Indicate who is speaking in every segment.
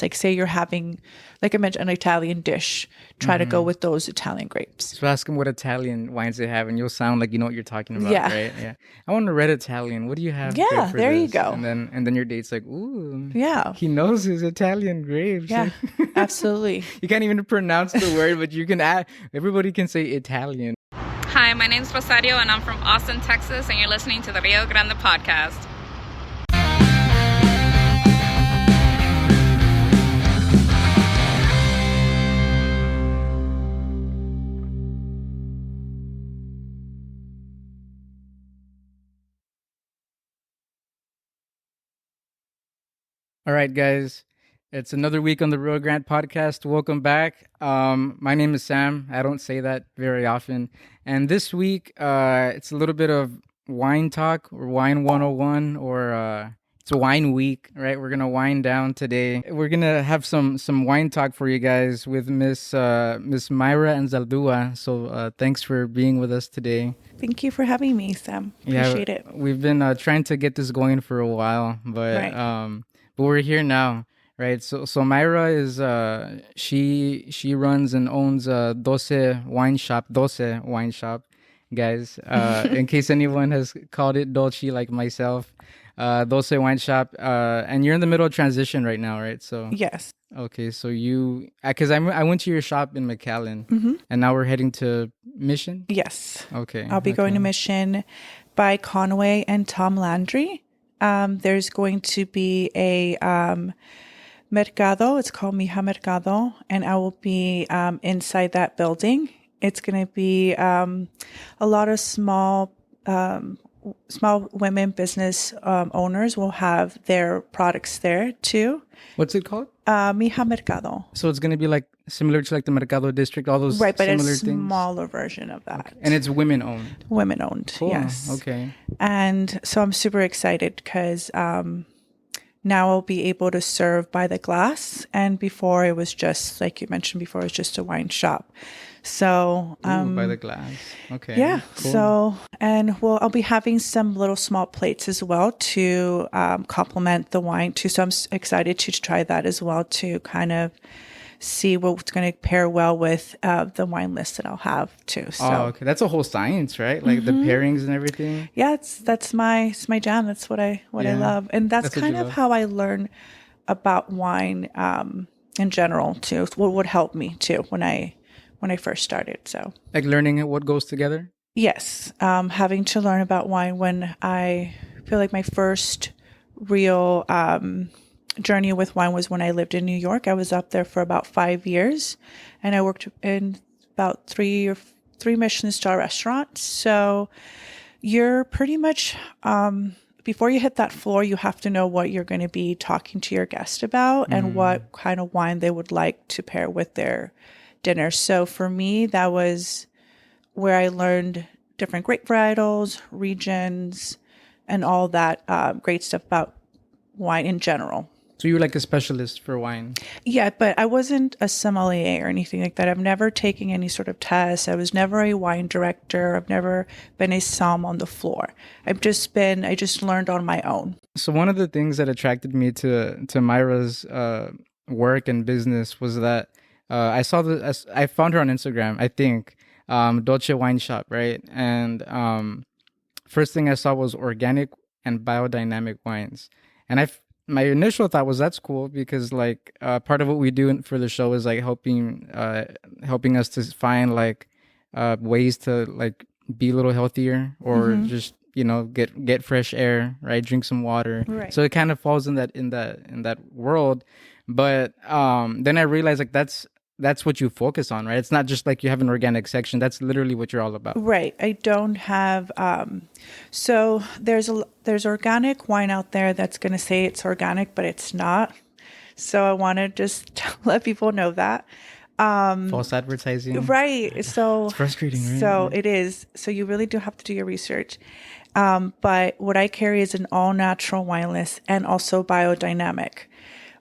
Speaker 1: else. Like say you're having, like I mentioned, an Italian dish, try to go with those Italian grapes.
Speaker 2: So ask them what Italian wines they have, and you'll sound like you know what you're talking about, right? Yeah. I want a red Italian. What do you have?
Speaker 1: Yeah,
Speaker 2: good for
Speaker 1: there you
Speaker 2: this?
Speaker 1: go.
Speaker 2: And then your date's like, ooh,
Speaker 1: Yeah.
Speaker 2: he knows his Italian grapes.
Speaker 1: Yeah, absolutely.
Speaker 2: You can't even pronounce the word, but you can add. Everybody can say Italian.
Speaker 3: Hi, my name's Rosario, and I'm from Austin, Texas, and you're listening to the Rio Grande podcast.
Speaker 2: All right, guys. It's another week on the Rio Grande podcast. Welcome back. My name is Sam. I don't say that very often. And this week, it's a little bit of wine talk or wine 101 or it's a wine week, right? We're going to wind down today. We're going to have some wine talk for you guys with Miss Myra Anzaldua. So thanks for being with us today.
Speaker 1: Thank you for having me, Sam. Appreciate it.
Speaker 2: We've been trying to get this going for a while, but we're here now. Right, so Myra is she runs and owns Doce wine shop, guys. In case anyone has called it Dolce like myself, Doce wine shop. And you're in the middle of transition right now, right? So
Speaker 1: yes.
Speaker 2: Okay, so because I went to your shop in McAllen, and now we're heading to Mission.
Speaker 1: Yes.
Speaker 2: Okay,
Speaker 1: I'll be going to Mission by Conway and Tom Landry. There's going to be a Mercado. It's called Mija Mercado, and I will be inside that building. It's going to be a lot of small women business owners will have their products there too.
Speaker 2: What's it called?
Speaker 1: Mija Mercado.
Speaker 2: So it's going to be like similar to like the Mercado District, all those
Speaker 1: right, but
Speaker 2: similar
Speaker 1: it's a
Speaker 2: things?
Speaker 1: smaller version of that.
Speaker 2: Okay. And it's women owned.
Speaker 1: Women owned.
Speaker 2: Cool.
Speaker 1: Yes.
Speaker 2: Okay.
Speaker 1: And so I'm super excited because now I'll be able to serve by the glass. And before it was just, like you mentioned before, it was just a wine shop. So,
Speaker 2: by the glass. Okay.
Speaker 1: Yeah.
Speaker 2: Cool.
Speaker 1: So, and I'll be having some little small plates as well to complement the wine too. So I'm excited to try that as well to kind of see what's going to pair well with the wine list that I'll have too. So,
Speaker 2: okay. That's a whole science, right? Like the pairings and everything.
Speaker 1: Yeah, that's my jam. That's what I love, and that's kind of how I learn about wine in general too. What would help me too when I first started. So
Speaker 2: like learning what goes together.
Speaker 1: Yes, having to learn about wine when I feel like my first real journey with wine was when I lived in New York. I was up there for about 5 years, and I worked in about three Michelin star restaurants. So you're pretty much before you hit that floor, you have to know what you're going to be talking to your guest about and what kind of wine they would like to pair with their dinner. So for me, that was where I learned different grape varietals, regions, and all that great stuff about wine in general.
Speaker 2: So you were like a specialist for wine?
Speaker 1: Yeah, but I wasn't a sommelier or anything like that. I've never taken any sort of test. I was never a wine director. I've never been a somm on the floor. I just learned on my own.
Speaker 2: So one of the things that attracted me to Myra's work and business was that I found her on Instagram, I think, Dolce Wine Shop, right? And first thing I saw was organic and biodynamic wines. And my initial thought was that's cool because like part of what we do for the show is like helping us to find like ways to like be a little healthier or just get fresh air, right? Drink some water.
Speaker 1: Right.
Speaker 2: So it kind of falls in that world. But then I realized like that's what you focus on, right? It's not just like you have an organic section. That's literally what you're all about.
Speaker 1: Right. I don't have, so there's organic wine out there that's going to say it's organic, but it's not. So I want to just let people know that.
Speaker 2: False advertising.
Speaker 1: Right. So
Speaker 2: it's frustrating, right?
Speaker 1: So it is. So you really do have to do your research. But what I carry is an all natural wine list and also biodynamic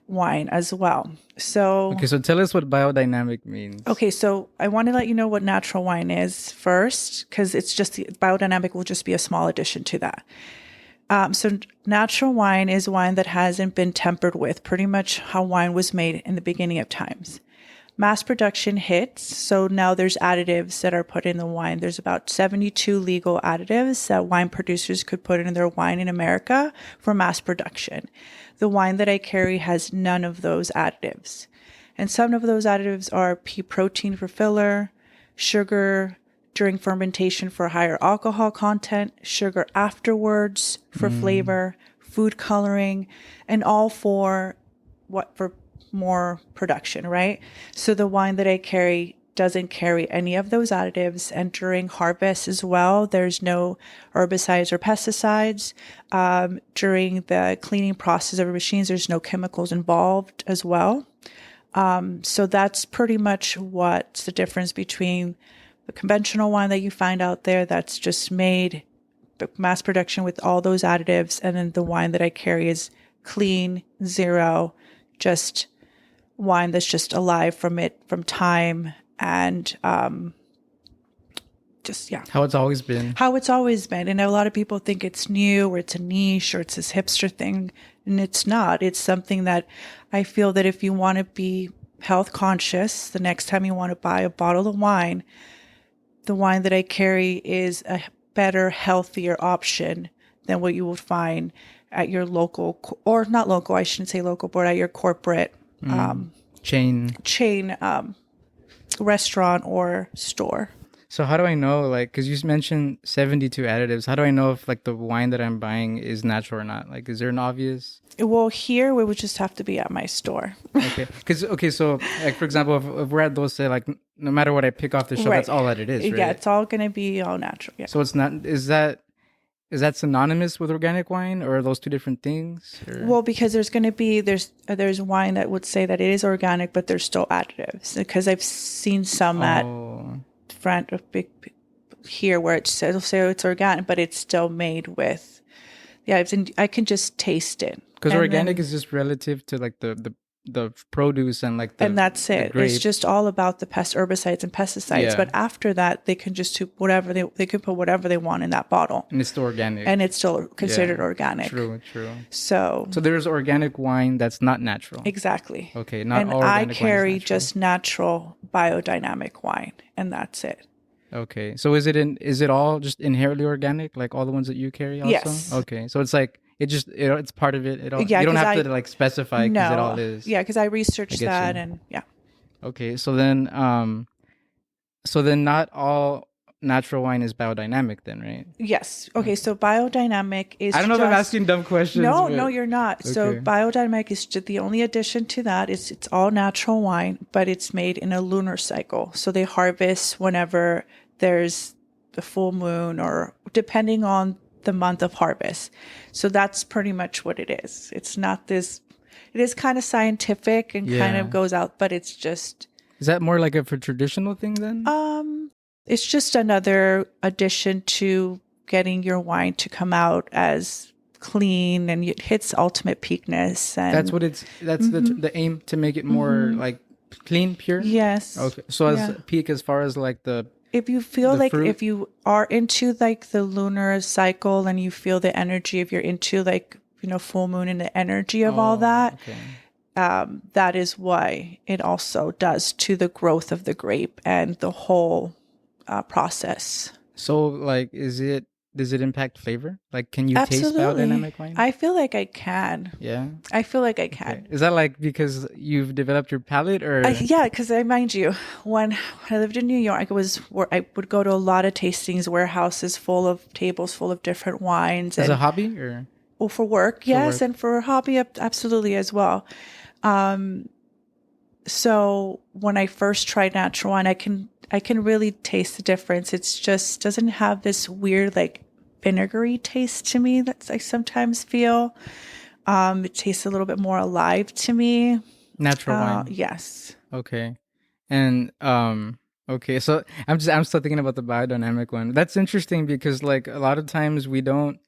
Speaker 1: wine as well. So
Speaker 2: tell us what biodynamic means.
Speaker 1: Okay, so I want to let you know what natural wine is first, because it's just biodynamic will just be a small addition to that. So natural wine is wine that hasn't been tempered with, pretty much how wine was made in the beginning of times. Mass production hits, so now there's additives that are put in the wine. There's about 72 legal additives that wine producers could put in their wine in America for mass production. The wine that I carry has none of those additives. And some of those additives are pea protein for filler, sugar during fermentation for higher alcohol content, sugar afterwards for flavor, food coloring, and all for more production, right? So the wine that I carry doesn't carry any of those additives. And during harvest as well, there's no herbicides or pesticides. During the cleaning process of the machines, there's no chemicals involved as well. So that's pretty much what's the difference between the conventional wine that you find out there that's just made mass production with all those additives, and then the wine that I carry is clean, zero, just wine that's just alive from time, and
Speaker 2: how it's always been.
Speaker 1: And a lot of people think it's new or it's a niche or it's this hipster thing, and it's not. It's something that I feel that if you want to be health conscious, the next time you want to buy a bottle of wine, the wine that I carry is a better, healthier option than what you would find at your local, or not local, I shouldn't say local, but at your corporate
Speaker 2: chain
Speaker 1: restaurant or store.
Speaker 2: So how do I know, like, because you mentioned 72 additives, how do I know if like the wine that I'm buying is natural or not? Like, is there an obvious?
Speaker 1: Well, here we would just have to be at my store.
Speaker 2: Okay. So like, for example, if we're at those, say, like, no matter what I pick off the shelf, that's all that it is, right?
Speaker 1: Yeah, it's all going to be all natural. Yeah.
Speaker 2: So it's not, is that synonymous with organic wine, or are those two different things? Or?
Speaker 1: Well, because there's going to be, there's wine that would say that it is organic, but there's still additives, because I've seen some at front of big here where it says, it'll say it's organic, but it's still made with, I can just taste it.
Speaker 2: Because organic is just relative to like the produce and like
Speaker 1: and that's it. It's just all about the herbicides and pesticides. Yeah. But after that, they can just do whatever they can put whatever they want in that bottle,
Speaker 2: and it's still organic.
Speaker 1: And it's still considered organic.
Speaker 2: True.
Speaker 1: So
Speaker 2: there's organic wine that's not natural.
Speaker 1: Exactly.
Speaker 2: Okay, not
Speaker 1: and
Speaker 2: all organic
Speaker 1: I carry
Speaker 2: wine is natural.
Speaker 1: just natural biodynamic wine, and that's it.
Speaker 2: Okay, so is it all just inherently organic, like all the ones that you carry also?
Speaker 1: Yes.
Speaker 2: Okay, so it's like it's part of it. You don't have to like specify, because it all is.
Speaker 1: Yeah, because I researched that, and yeah.
Speaker 2: Okay, so then not all natural wine is biodynamic then, right?
Speaker 1: Yes. Okay, so biodynamic is,
Speaker 2: I don't know if I'm asking dumb questions.
Speaker 1: No, you're not. Okay. So biodynamic is just the only addition to that. It's all natural wine, but it's made in a lunar cycle. So they harvest whenever there's the full moon, or depending on the month of harvest. So that's pretty much what it is. It's not this, it is kind of scientific and kind of goes out, but it's just.
Speaker 2: Is that more like a traditional thing then?
Speaker 1: It's just another addition to getting your wine to come out as clean, and it hits ultimate peakness. And
Speaker 2: that's what that's the aim, to make it more like clean, pure?
Speaker 1: Yes.
Speaker 2: Okay. So as peak, as far as like
Speaker 1: if you feel like
Speaker 2: fruit?
Speaker 1: If you are into like the lunar cycle, and you feel the energy, if you're into like, full moon and the energy of all that, that is why it also does to the growth of the grape and the whole process.
Speaker 2: So like, does it impact flavor? Like, can you taste biodynamic wine?
Speaker 1: I feel like I can.
Speaker 2: Yeah.
Speaker 1: I feel like I can.
Speaker 2: Okay. Is that like because you've developed your palate, or?
Speaker 1: Yeah, because mind you, when I lived in New York, I would go to a lot of tastings, warehouses full of tables full of different wines.
Speaker 2: As a hobby, or?
Speaker 1: Well, for work, yes, and for a hobby, absolutely as well. So when I first tried natural wine, I can really taste the difference. It's just doesn't have this weird like vinegary taste to me that I sometimes feel. It tastes a little bit more alive to me.
Speaker 2: Natural wine.
Speaker 1: Yes.
Speaker 2: Okay. And okay, so I'm still thinking about the biodynamic one. That's interesting, because like a lot of times we don't,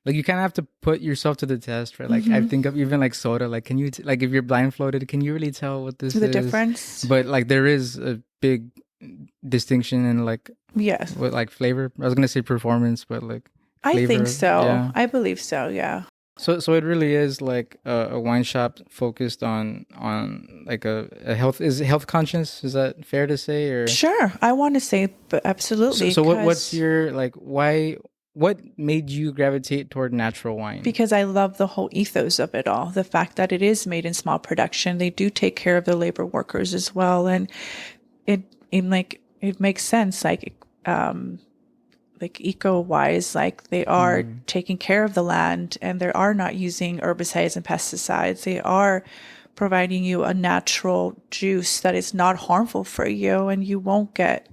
Speaker 2: like, you kind of have to put yourself to the test, right? Like, I think of even like soda, like, can you like, if you're blindfolded, can you really tell what this is?
Speaker 1: The difference.
Speaker 2: But like, there is a big distinction in like,
Speaker 1: yes,
Speaker 2: with like flavor. I was gonna say performance, but like,
Speaker 1: I think
Speaker 2: flavor.
Speaker 1: so.
Speaker 2: Yeah.
Speaker 1: I believe so. Yeah.
Speaker 2: So it really is like a wine shop focused on like a health, is health conscious? Is that fair to say? Or
Speaker 1: Sure. I want to say, but absolutely.
Speaker 2: so what's
Speaker 1: 'Cause-
Speaker 2: your like, why, what made you gravitate toward natural wine?
Speaker 1: because I love the whole ethos of it all. The fact that it is made in small production. They do take care of the labor workers as well. And it makes sense. Like eco wise, like they are taking care of the land and they are not using herbicides and pesticides. They are providing you a natural juice that is not harmful for you, and you won't get,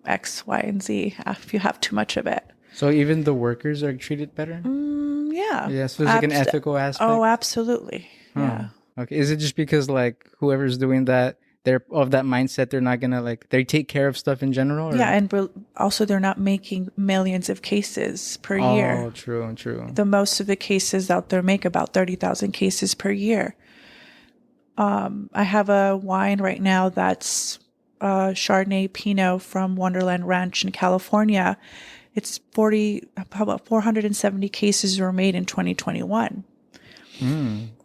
Speaker 1: X, Y, and Z if you have too much of it.
Speaker 2: So even the workers are treated better?
Speaker 1: Yeah.
Speaker 2: Yeah, so there's like an ethical aspect.
Speaker 1: Oh, absolutely. Yeah.
Speaker 2: Okay. Is it just because like whoever's doing that, they're of that mindset, they're not gonna like, they take care of stuff in general? Or?
Speaker 1: Yeah, and also they're not making millions of cases per year.
Speaker 2: Oh, true.
Speaker 1: The most of the cases out there make about 30,000 cases per year. I have a wine right now that's Chardonnay Pinot from Wonderland Ranch in California. It's about 470 cases were made in 2021.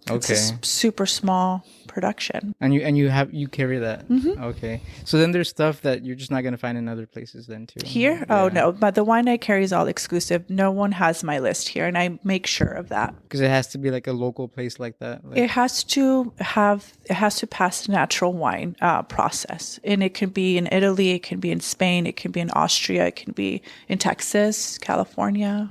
Speaker 1: It's
Speaker 2: Okay.
Speaker 1: a super small production.
Speaker 2: And you carry that. Okay. So then there's stuff that you're just not gonna find in other places then too.
Speaker 1: Here? Oh, no. But the wine I carry is all exclusive. No one has my list here, and I make sure of that.
Speaker 2: Because it has to be like a local place like that. Like,
Speaker 1: It has to pass the natural wine process. And it can be in Italy, it can be in Spain, it can be in Austria, it can be in Texas, California.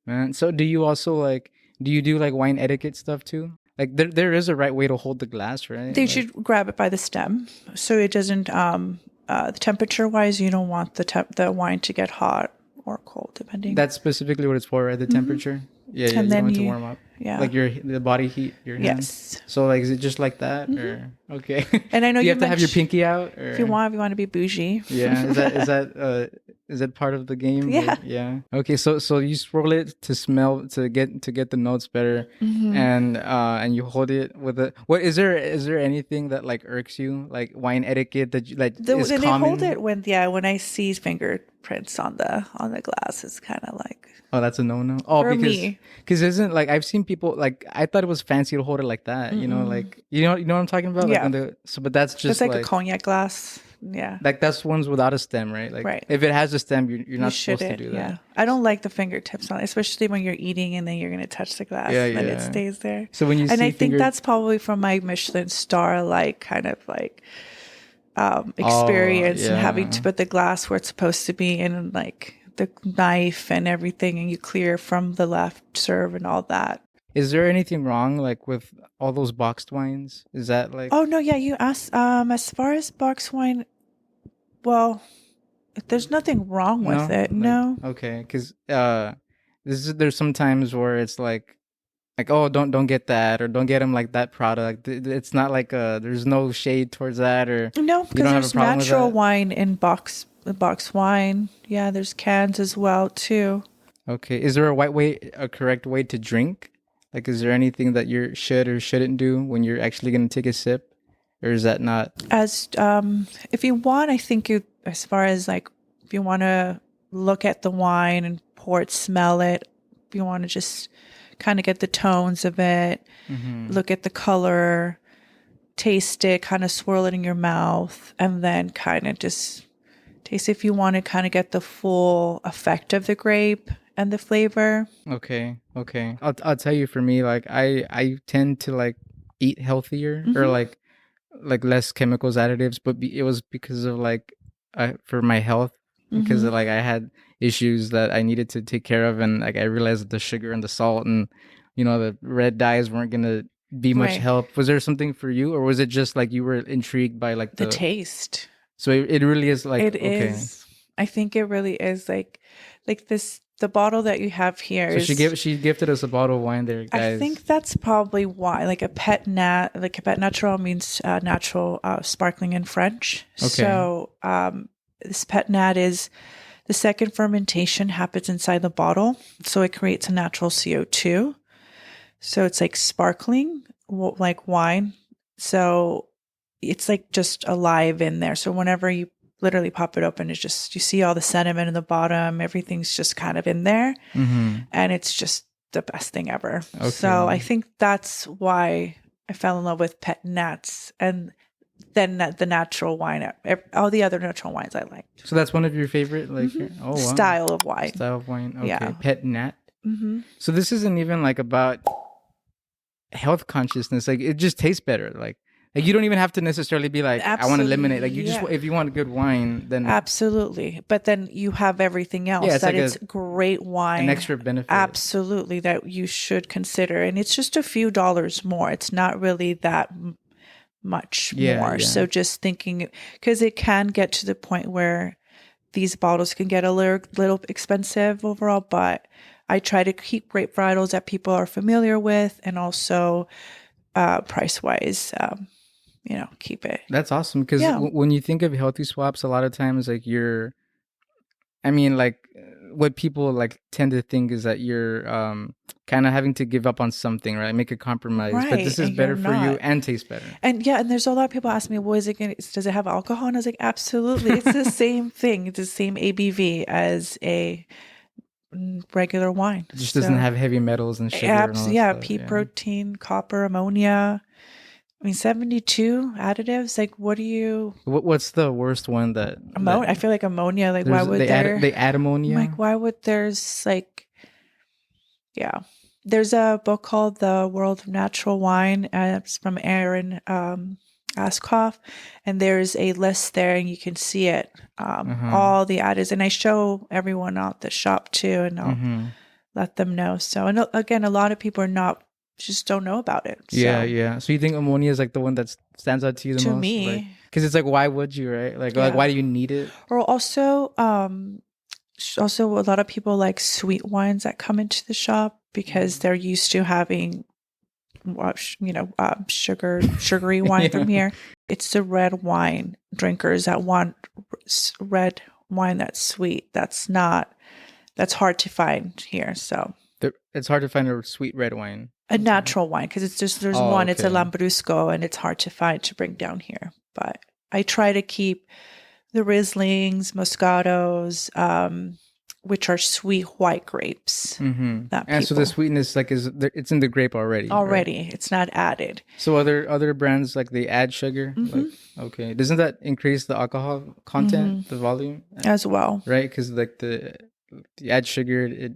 Speaker 2: man. So do you also like, do you do like wine etiquette stuff too? Like there is a right way to hold the glass, right?
Speaker 1: They
Speaker 2: Like,
Speaker 1: should grab it by the stem, so it doesn't. The temperature wise, you don't want the wine to get hot or cold, depending.
Speaker 2: that's specifically what it's for, right? The temperature. Yeah,
Speaker 1: And
Speaker 2: you don't
Speaker 1: then
Speaker 2: want it to
Speaker 1: you-
Speaker 2: warm up.
Speaker 1: yeah.
Speaker 2: Like the body heat, your hand.
Speaker 1: Yes.
Speaker 2: So like, is it just like that, or okay?
Speaker 1: And I know
Speaker 2: Do you
Speaker 1: you
Speaker 2: have to have your
Speaker 1: mentioned-
Speaker 2: pinky out, or
Speaker 1: If you want to be bougie.
Speaker 2: yeah, is that part of the game?
Speaker 1: Yeah.
Speaker 2: Yeah. Okay, so you swirl it to smell, to get the notes better, and you hold it with a, what is there anything that like irks you, like wine etiquette that you like is
Speaker 1: They
Speaker 2: common?
Speaker 1: hold it when I see fingerprints on the glass, it's kind of like,
Speaker 2: Oh, that's a no. Oh,
Speaker 1: For
Speaker 2: because
Speaker 1: me.
Speaker 2: isn't like, I've seen people like, I thought it was fancy to hold it like that, like you know what I'm talking about,
Speaker 1: Yeah.
Speaker 2: like but that's just
Speaker 1: it's like a cognac glass. Yeah.
Speaker 2: like that's ones without a stem, right? Like
Speaker 1: Right.
Speaker 2: if it has a stem, you're
Speaker 1: You
Speaker 2: not supposed to
Speaker 1: shouldn't,
Speaker 2: do that.
Speaker 1: yeah. I don't like the fingertips on it, especially when you're eating and then you're going to touch the glass
Speaker 2: Yeah,
Speaker 1: and then it
Speaker 2: yeah.
Speaker 1: stays there.
Speaker 2: So when you
Speaker 1: and
Speaker 2: see
Speaker 1: I think
Speaker 2: finger-
Speaker 1: that's probably from my Michelin star, like kind of like experience and having
Speaker 2: yeah.
Speaker 1: to put the glass where it's supposed to be and like the knife and everything, and you clear from the left serve and all that.
Speaker 2: Is there anything wrong like with all those boxed wines? Is that like,
Speaker 1: Oh no, yeah, you asked as far as box wine, well, there's nothing wrong with it.
Speaker 2: Like,
Speaker 1: No.
Speaker 2: okay, because there's some times where it's like oh, don't get that, or don't get them like that product. It's not like there's no shade towards that, or
Speaker 1: No,
Speaker 2: you
Speaker 1: because
Speaker 2: don't have a
Speaker 1: there's
Speaker 2: problem with
Speaker 1: natural
Speaker 2: that?
Speaker 1: wine in box wine. Yeah, there's cans as well too.
Speaker 2: Okay, is there a correct way to drink? Like, is there anything that you should or shouldn't do when you're actually going to take a sip, or is that not?
Speaker 1: As if you want, I think as far as like if you want to look at the wine and pour it, smell it, if you want to just kind of get the tones of it, look at the color, taste it, kind of swirl it in your mouth, and then kind of just taste if you want to kind of get the full effect of the grape and the flavor.
Speaker 2: Okay. I'll tell you, for me, like I tend to like eat healthier, or like less chemicals, additives, but it was because of like for my health, because of, like I had issues that I needed to take care of, and like I realized that the sugar and the salt and the red dyes weren't gonna be much
Speaker 1: Right.
Speaker 2: help. Was there something for you, or was it just like you were intrigued by like
Speaker 1: The taste.
Speaker 2: So it really is like,
Speaker 1: It
Speaker 2: okay.
Speaker 1: is. I think it really is like this. The bottle that you have here.
Speaker 2: So she gifted us a bottle of wine there, guys.
Speaker 1: I think that's probably why. Like a pet natural means natural, sparkling in French.
Speaker 2: Okay.
Speaker 1: So this pet nat is the second fermentation happens inside the bottle, so it creates a natural CO2. So it's like sparkling, like wine. So it's like just alive in there. So whenever you literally pop it open. It's just, you see all the sediment in the bottom. Everything's just kind of in there. And it's just the best thing ever.
Speaker 2: Okay.
Speaker 1: So I think that's why I fell in love with Pet Nats, and then the natural wine. All the other natural wines I liked.
Speaker 2: So that's one of your favorite, like, oh, wow.
Speaker 1: Style of wine.
Speaker 2: Style of wine. Okay.
Speaker 1: Yeah.
Speaker 2: Pet Nat. So this isn't even like about health consciousness. Like, it just tastes better. Like you don't even have to necessarily be like, I want to eliminate. Like, you just, if you want good wine, then
Speaker 1: absolutely. But then you have everything else
Speaker 2: it's
Speaker 1: that
Speaker 2: like
Speaker 1: is great wine,
Speaker 2: an extra benefit.
Speaker 1: Absolutely, that you should consider. And it's just a few dollars more. It's not really that much more.
Speaker 2: Yeah.
Speaker 1: So just thinking, because it can get to the point where these bottles can get a little expensive overall, but I try to keep grape varietals that people are familiar with, and also price wise, keep it.
Speaker 2: That's awesome, because when you think of healthy swaps, a lot of times like what people like tend to think is that you're kind of having to give up on something, right? Make a compromise, but this is better for you and tastes better. And
Speaker 1: and there's a lot of people ask me, does it have alcohol? And I was like, absolutely, it's the same thing. It's the same ABV as a regular wine.
Speaker 2: It just doesn't have heavy metals and sugar. And all that stuff.
Speaker 1: Pea protein, copper, ammonia. 72 additives. Like,
Speaker 2: what's the worst one that
Speaker 1: I feel like ammonia. Like, why would
Speaker 2: they add ammonia?
Speaker 1: Like, why would there's like, there's a book called The World of Natural Wine. It's from Aaron Askoff, and there's a list there, and you can see it, all the additives, and I show everyone at the shop too, and I'll let them know. So, and again, a lot of people just don't know about it. So.
Speaker 2: Yeah. So you think ammonia is like the one that stands out to you the most?
Speaker 1: To me.
Speaker 2: Because it's like, why would you, right? Like, why do you need it?
Speaker 1: Or also a lot of people like sweet wines that come into the shop because they're used to having, sugary wine from here. It's the red wine drinkers that want red wine that's sweet. That's hard to find here. So
Speaker 2: it's hard to find a sweet red wine.
Speaker 1: A natural wine, because there's one, it's a Lambrusco, and it's hard to find to bring down here. But I try to keep the Rieslings, Moscatos, which are sweet white grapes.
Speaker 2: And so the sweetness, like, it's in the grape already.
Speaker 1: Already,
Speaker 2: right?
Speaker 1: It's not added.
Speaker 2: So other brands, like, they add sugar. Like, okay, doesn't that increase the alcohol content, the volume
Speaker 1: as well?
Speaker 2: Right, because like the add sugar, it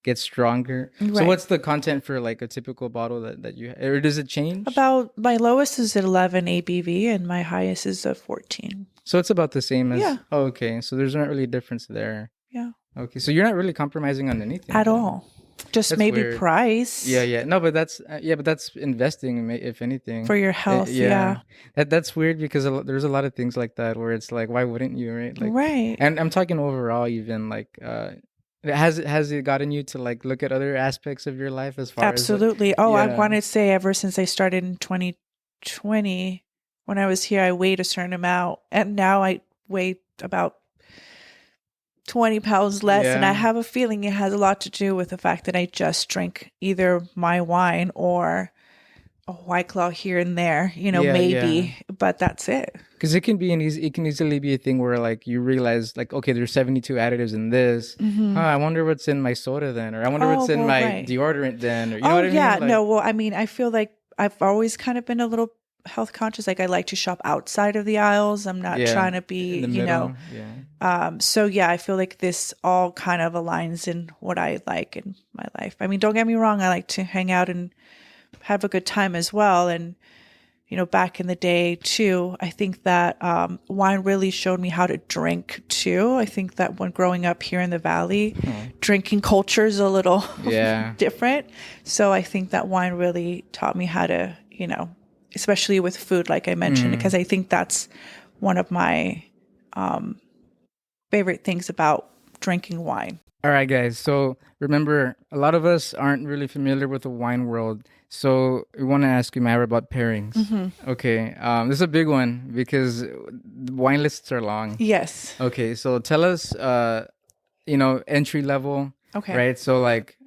Speaker 2: gets stronger.
Speaker 1: Right.
Speaker 2: So what's the content for like a typical bottle that you have? Or does it change?
Speaker 1: About, my lowest is at 11 ABV and my highest is a 14.
Speaker 2: So it's about the same as...
Speaker 1: Yeah.
Speaker 2: Oh, okay. So there's not really a difference there.
Speaker 1: Yeah.
Speaker 2: Okay. So you're not really compromising on anything.
Speaker 1: At all. Just that's maybe weird. Price.
Speaker 2: Yeah. No, but that's... but that's investing, if anything.
Speaker 1: For your health, yeah.
Speaker 2: That's weird, because there's a lot of things like that where it's like, why wouldn't you, right? Like,
Speaker 1: right.
Speaker 2: And I'm talking overall, even like... Has it gotten you to like look at other aspects of your life as far
Speaker 1: Absolutely.
Speaker 2: as like,
Speaker 1: I want to say ever since I started in 2020, when I was here, I weighed a certain amount, and now I weigh about 20 pounds less. And I have a feeling it has a lot to do with the fact that I just drink either my wine or a White Claw here and there, maybe, but that's it. Because
Speaker 2: it can easily be a thing where like you realize like, okay, there's 72 additives in this. I wonder what's in my soda then, or I wonder what's in my deodorant then, or you know what I mean?
Speaker 1: Like, no, well, I mean, I feel like I've always kind of been a little health conscious. Like, I like to shop outside of the aisles. I'm not trying to be,
Speaker 2: in the middle.
Speaker 1: So I feel like this all kind of aligns in what I like in my life. I mean, don't get me wrong, I like to hang out and have a good time as well. And, back in the day too, I think that wine really showed me how to drink too. I think that when growing up here in the Valley, drinking culture is a little different. So I think that wine really taught me how to, especially with food, like I mentioned, because I think that's one of my favorite things about drinking wine.
Speaker 2: All right, guys. So remember, a lot of us aren't really familiar with the wine world. So we want to ask you, Myra, about pairings. Okay. This is a big one because the wine lists are long.
Speaker 1: Yes.
Speaker 2: Okay. So tell us, entry level.
Speaker 1: Okay.
Speaker 2: Right. So like,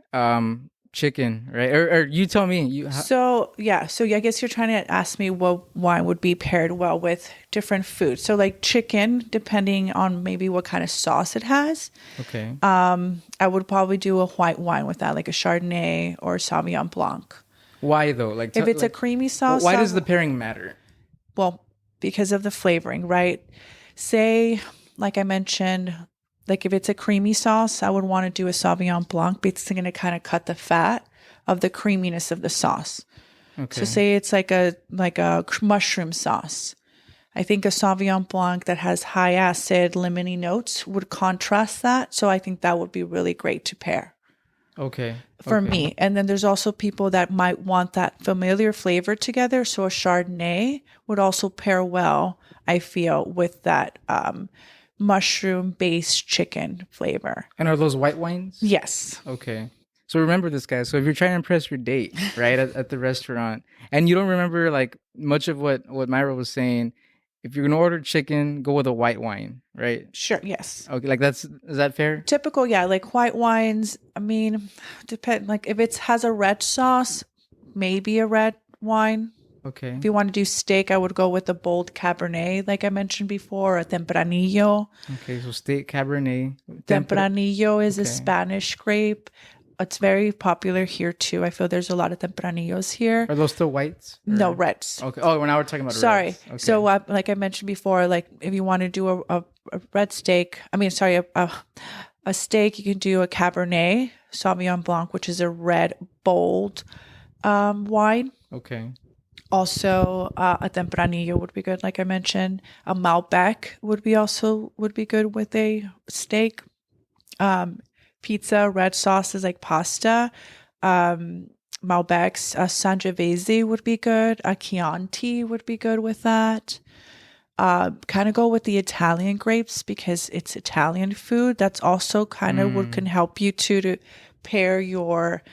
Speaker 2: chicken, right? Or you tell me.
Speaker 1: So I guess you're trying to ask me what wine would be paired well with different foods. So like chicken, depending on maybe what kind of sauce it has.
Speaker 2: Okay.
Speaker 1: I would probably do a white wine with that, like a Chardonnay or Sauvignon Blanc.
Speaker 2: Why though? Like
Speaker 1: If it's a creamy sauce,
Speaker 2: why does the pairing matter?
Speaker 1: well, because of the flavoring, right? Say, like I mentioned, like if it's a creamy sauce, I would want to do a Sauvignon Blanc because it's going to kind of cut the fat of the creaminess of the sauce.
Speaker 2: Okay.
Speaker 1: So say it's like a mushroom sauce. I think a Sauvignon Blanc that has high acid, lemony notes would contrast that. So I think that would be really great to pair.
Speaker 2: Okay.
Speaker 1: For me. And then there's also people that might want that familiar flavor together. So a Chardonnay would also pair well, I feel, with that mushroom-based chicken flavor.
Speaker 2: And are those white wines?
Speaker 1: Yes.
Speaker 2: Okay. So remember this, guys. So if you're trying to impress your date, right, at the restaurant, and you don't remember like much of what Myra was saying, if you're gonna order chicken, go with a white wine, right?
Speaker 1: Sure. Yes.
Speaker 2: Okay, like is that fair?
Speaker 1: Typical, yeah. Like white wines, I mean, depend. Like if it has a red sauce, maybe a red wine.
Speaker 2: Okay.
Speaker 1: If you want to do steak, I would go with a bold Cabernet, like I mentioned before, a Tempranillo.
Speaker 2: Okay, so steak Cabernet.
Speaker 1: Tempranillo is a Spanish grape. It's very popular here too. I feel there's a lot of Tempranillos here.
Speaker 2: Are those still whites?
Speaker 1: No, reds.
Speaker 2: Okay. Oh, now we're talking about
Speaker 1: Sorry.
Speaker 2: reds. Okay.
Speaker 1: So, like I mentioned before, like if you want to do a red steak, a steak, you can do a Cabernet Sauvignon Blanc, which is a red, bold wine.
Speaker 2: Okay.
Speaker 1: Also, a Tempranillo would be good, like I mentioned. A Malbec would be good with a steak. Pizza, red sauces like pasta. Malbecs, Sangiovese would be good. A Chianti would be good with that. Kind of go with the Italian grapes because it's Italian food. That's also kind of what can help you to pair your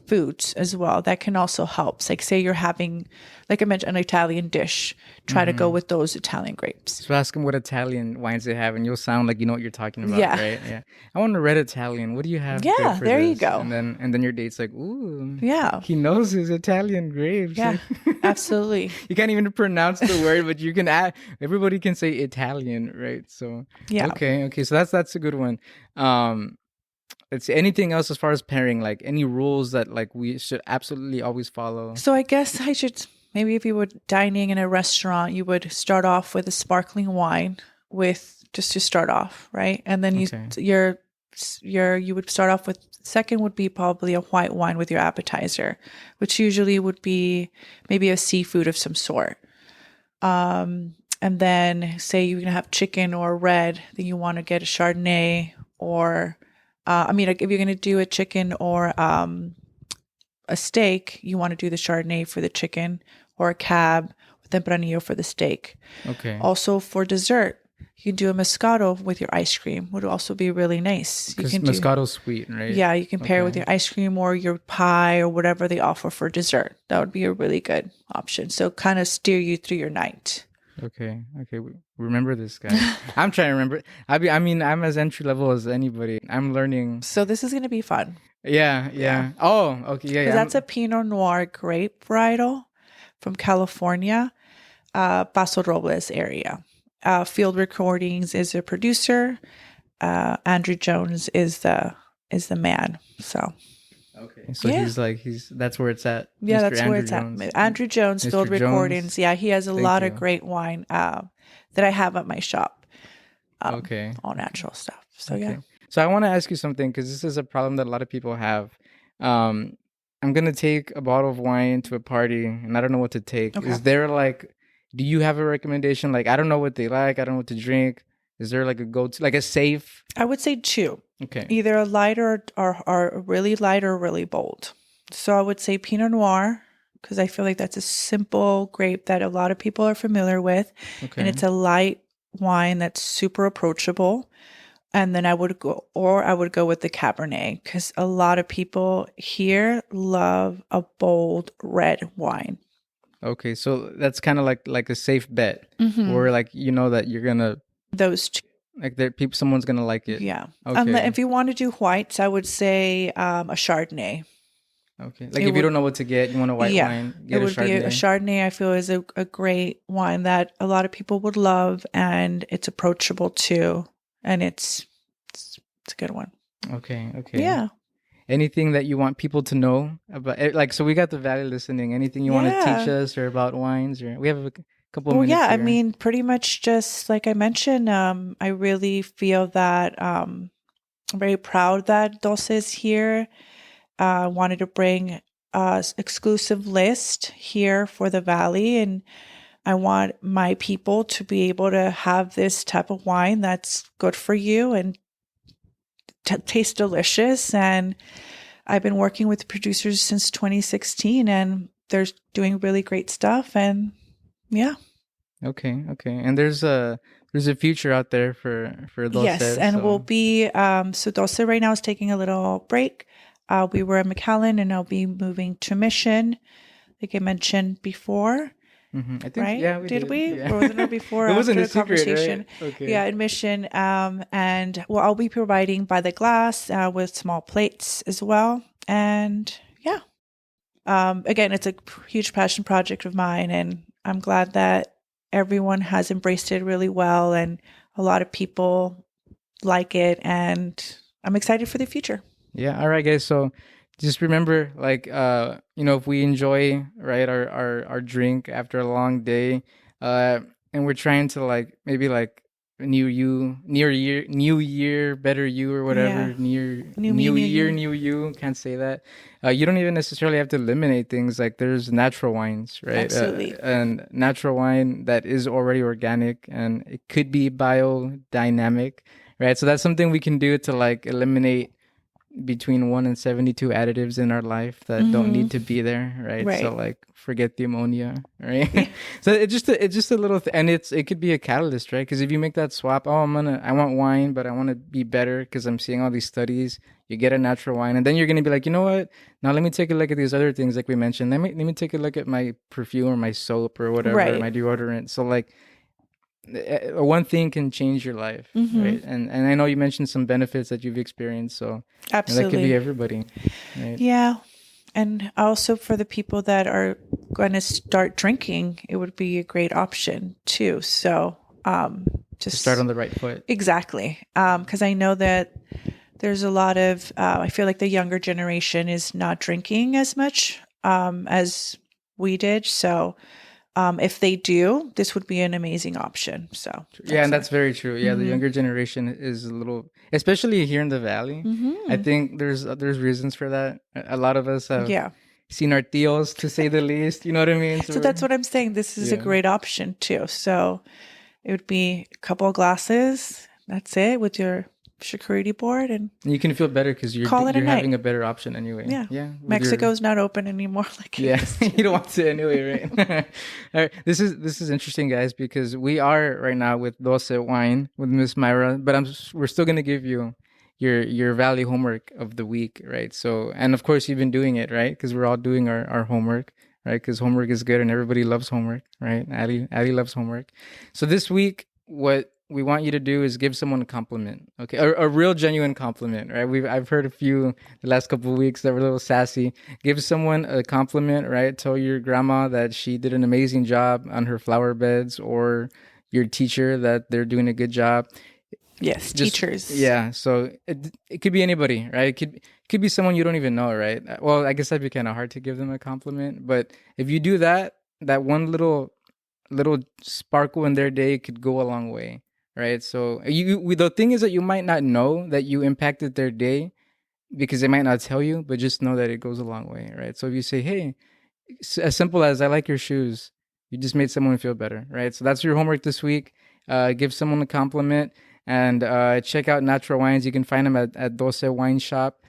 Speaker 1: foods as well. That can also help. Like say you're having, like I mentioned, an Italian dish. Try to go with those Italian grapes.
Speaker 2: So ask them what Italian wines they have, and you'll sound like you know what you're talking about,
Speaker 1: Yeah.
Speaker 2: right? Yeah. I want a red Italian. What do you have?
Speaker 1: Yeah,
Speaker 2: good for
Speaker 1: there you
Speaker 2: this?
Speaker 1: go.
Speaker 2: And then your date's like, ooh,
Speaker 1: Yeah.
Speaker 2: he knows his Italian grapes.
Speaker 1: Yeah, absolutely.
Speaker 2: You can't even pronounce the word, but you can add. Everybody can say Italian, right? So
Speaker 1: Yeah.
Speaker 2: Okay. So that's a good one. Let's see, anything else as far as pairing, like any rules that like we should absolutely always follow?
Speaker 1: So I guess I should maybe if you were dining in a restaurant, you would start off with a sparkling wine with just to start off, right? And then you would start off with second would be probably a white wine with your appetizer, which usually would be maybe a seafood of some sort. And then say you're gonna have chicken or red, then you want to get a Chardonnay or like if you're going to do a chicken or a steak, you want to do the Chardonnay for the chicken or a Cab with Tempranillo for the steak.
Speaker 2: Okay.
Speaker 1: Also for dessert, you can do a Moscato with your ice cream. Would also be really nice.
Speaker 2: Because Moscato's sweet, right?
Speaker 1: Yeah, you can pair with your ice cream or your pie or whatever they offer for dessert. That would be a really good option. So kind of steer you through your night.
Speaker 2: Okay. Remember this, guy. I'm trying to remember. I'm as entry level as anybody. I'm learning.
Speaker 1: So this is going to be fun.
Speaker 2: Yeah. Oh, okay. Yeah.
Speaker 1: That's a Pinot Noir grape varietal from California, Paso Robles area. Field Recordings is a producer. Andrew Jones is the man. So.
Speaker 2: Okay. So that's where it's at.
Speaker 1: Yeah,
Speaker 2: Mr.
Speaker 1: that's
Speaker 2: Andrew
Speaker 1: where it's
Speaker 2: Jones.
Speaker 1: at. Andrew Jones,
Speaker 2: Mr.
Speaker 1: Field
Speaker 2: Jones,
Speaker 1: Recordings. Yeah, he has a lot
Speaker 2: you.
Speaker 1: of great wine that I have at my shop.
Speaker 2: Okay.
Speaker 1: All natural stuff. So
Speaker 2: Okay.
Speaker 1: yeah.
Speaker 2: So I want to ask you something because this is a problem that a lot of people have. I'm gonna take a bottle of wine to a party and I don't know what to take.
Speaker 1: Okay.
Speaker 2: Is there do you have a recommendation? Like I don't know what they like. I don't know what to drink. Is there like a go-to, like a safe?
Speaker 1: I would say two.
Speaker 2: Okay.
Speaker 1: Either a light or really light or really bold. So I would say Pinot Noir because I feel like that's a simple grape that a lot of people are familiar with.
Speaker 2: Okay.
Speaker 1: And it's a light wine that's super approachable. And then I would go with the Cabernet because a lot of people here love a bold red wine.
Speaker 2: Okay, so that's kind of like a safe bet,
Speaker 1: Mm-hmm.
Speaker 2: or like that you're gonna
Speaker 1: Those two.
Speaker 2: like someone's gonna like it.
Speaker 1: Yeah.
Speaker 2: Okay.
Speaker 1: If you want to do whites, I would say a Chardonnay.
Speaker 2: Okay. Like if you don't know what to get, you want a white wine,
Speaker 1: it
Speaker 2: get a
Speaker 1: would be a
Speaker 2: Chardonnay.
Speaker 1: Chardonnay. I feel is a great wine that a lot of people would love, and it's approachable too, and it's a good one.
Speaker 2: Okay.
Speaker 1: Yeah.
Speaker 2: Anything that you want people to know about, like, so we got the Valley listening. Anything you want to teach us or about wines, or we have a couple of minutes
Speaker 1: yeah,
Speaker 2: here.
Speaker 1: I mean, pretty much just like I mentioned, I really feel that I'm very proud that Dulce is here. Wanted to bring a exclusive list here for the Valley, and I want my people to be able to have this type of wine that's good for you and taste delicious. And I've been working with producers since 2016, and they're doing really great stuff. And yeah.
Speaker 2: Okay. And there's a future out there for Dulce.
Speaker 1: Yes, and we'll be so Dulce right now is taking a little break. We were at McAllen, and I'll be moving to Mission, like I mentioned before.
Speaker 2: I think,
Speaker 1: right?
Speaker 2: Yeah, we did.
Speaker 1: we?
Speaker 2: Yeah.
Speaker 1: Or wasn't it before?
Speaker 2: It wasn't
Speaker 1: after
Speaker 2: a
Speaker 1: the
Speaker 2: secret,
Speaker 1: conversation?
Speaker 2: right? Okay.
Speaker 1: Yeah, admission. And well, I'll be providing by the glass with small plates as well. And yeah, again, it's a huge passion project of mine, and I'm glad that everyone has embraced it really well, and a lot of people like it, and I'm excited for the future.
Speaker 2: Yeah. All right, guys. So just remember, like, if we enjoy, right, our drink after a long day, and we're trying to, like, maybe like new year, better you, or whatever.
Speaker 1: Yeah.
Speaker 2: New year, new you. Can't say that. You don't even necessarily have to eliminate things. Like, there's natural wines, right?
Speaker 1: Absolutely.
Speaker 2: And natural wine that is already organic, and it could be biodynamic, right? So that's something we can do to, like, eliminate between 1 and 72 additives in our life that don't need to be there, right? So, like, forget the ammonia, right? So it's just a little and it could be a catalyst, right? Because if you make that swap, I want wine, but I want to be better because I'm seeing all these studies. You get a natural wine, and then you're gonna be like, you know what, now let me take a look at these other things, like we mentioned. Let me take a look at my perfume or my soap or whatever, my deodorant. So, like, one thing can change your life, right? And I know you mentioned some benefits that you've experienced, so
Speaker 1: absolutely,
Speaker 2: that could be everybody, right?
Speaker 1: Yeah, and also for the people that are going to start drinking, it would be a great option too. So just
Speaker 2: start on the right foot.
Speaker 1: Exactly, because I know that there's a lot of I feel like the younger generation is not drinking as much as we did. So if they do, this would be an amazing option. So
Speaker 2: yeah, and that's very true. Yeah, the younger generation is a little, especially here in the Valley. I think there's reasons for that. A lot of us have seen our tios, to say the least. You know what I mean?
Speaker 1: So that's what I'm saying. This is a great option too. So it would be a couple of glasses. That's it, with your charcuterie board, and
Speaker 2: you can feel better because you're having a better option anyway. Yeah.
Speaker 1: Mexico's not open anymore. Like
Speaker 2: you don't want to anyway, right? All right, this is interesting, guys, because we are right now with Dulce Wine with Miss Myra, but we're still gonna give you your Valley homework of the week, right? So, and of course you've been doing it, right? Because we're all doing our homework, right? Because homework is good and everybody loves homework, right? Addie loves homework. So this week, what we want you to do is give someone a compliment, okay? A real genuine compliment, right? I've heard a few the last couple of weeks that were a little sassy. Give someone a compliment, right? Tell your grandma that she did an amazing job on her flower beds, or your teacher that they're doing a good job.
Speaker 1: Yes, teachers.
Speaker 2: Yeah, so it could be anybody, right? It could be someone you don't even know, right? Well, I guess that'd be kind of hard to give them a compliment, but if you do that one little sparkle in their day could go a long way. Right. So the thing is that you might not know that you impacted their day because they might not tell you, but just know that it goes a long way. Right. So if you say, hey, as simple as I like your shoes, you just made someone feel better. Right. So that's your homework this week. Give someone a compliment, and check out natural wines. You can find them at Dulce Wine Shop.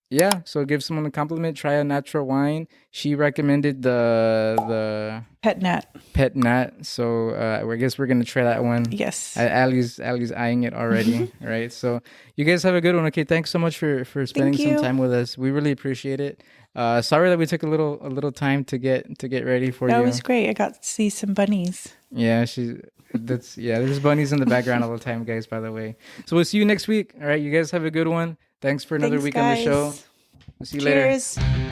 Speaker 2: Yeah, so give someone a compliment. Try a natural wine. She recommended the
Speaker 1: Pet
Speaker 2: Nat. So I guess we're gonna try that one.
Speaker 1: Yes.
Speaker 2: Ali's eyeing it already. Right. So you guys have a good one. Okay. Thanks so much for spending some time with us. We really appreciate it. Sorry that we took a little time to get ready for you.
Speaker 1: That was great. I got to see some bunnies.
Speaker 2: Yeah, there's bunnies in the background all the time, guys, by the way. So we'll see you next week. All right. You guys have a good one. Thanks for another week on the show. We'll see you later.
Speaker 1: Cheers.